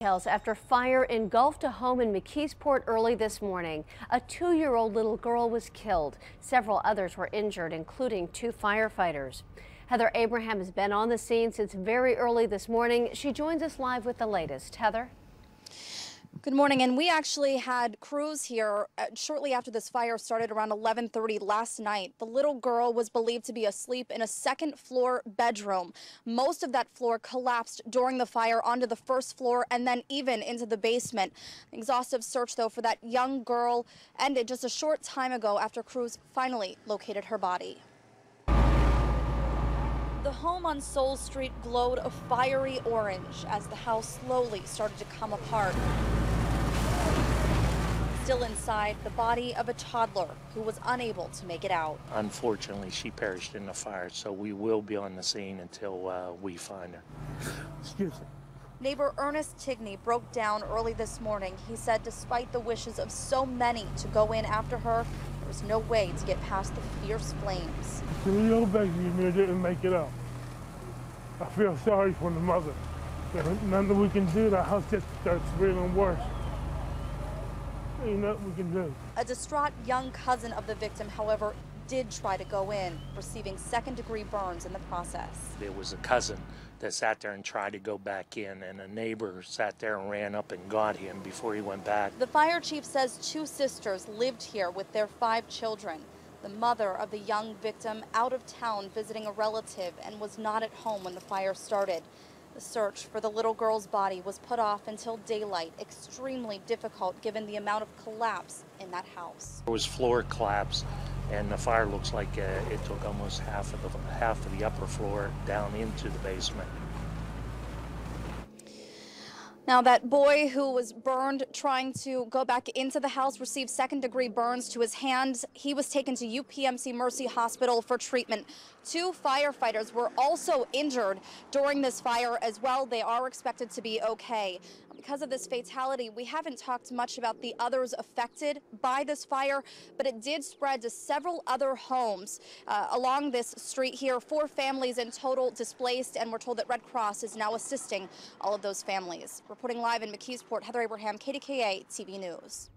After fire engulfed a home in McKeesport early this morning, a 2-year-old little girl was killed. Several others were injured, including 2 firefighters. Heather Abraham has been on the scene since very early this morning. She joins us live with the latest. Heather? Good morning, and we actually had crews here shortly after this fire started around 11:30 last night. The little girl was believed to be asleep in a second-floor bedroom. Most of that floor collapsed during the fire onto the first floor and then even into the basement. An exhaustive search, though, for that young girl ended just a short time ago after crews finally located her body. The home on Soul Street glowed a fiery orange as the house slowly started to come apart. Still inside, the body of a toddler who was unable to make it out. Unfortunately, she perished in the fire, so we will be on the scene until we find her. Excuse me. Neighbor Ernest Tigney broke down early this morning. He said despite the wishes of so many to go in after her, there was no way to get past the fierce flames. 3-year-old baby didn't make it out. I feel sorry for the mother. There's nothing we can do. The house just starts feeling worse. Ain't nothing we can do. A distraught young cousin of the victim, however, did try to go in, receiving second-degree burns in the process. There was a cousin that sat there and tried to go back in, and a neighbor sat there and ran up and got him before he went back. The fire chief says 2 sisters lived here with their 5 children. The mother of the young victim out of town visiting a relative and was not at home when the fire started. The search for the little girl's body was put off until daylight, extremely difficult given the amount of collapse in that house. There was floor collapse, and the fire looks like it took almost half of the upper floor down into the basement. Now, that boy who was burned trying to go back into the house received second-degree burns to his hands. He was taken to UPMC Mercy Hospital for treatment. 2 firefighters were also injured during this fire as well. They are expected to be okay. Because of this fatality, we haven't talked much about the others affected by this fire, but it did spread to several other homes along this street here. 4 families in total displaced, and we're told that Red Cross is now assisting all of those families. Reporting live in McKeesport, Heather Abraham, KDKA TV News.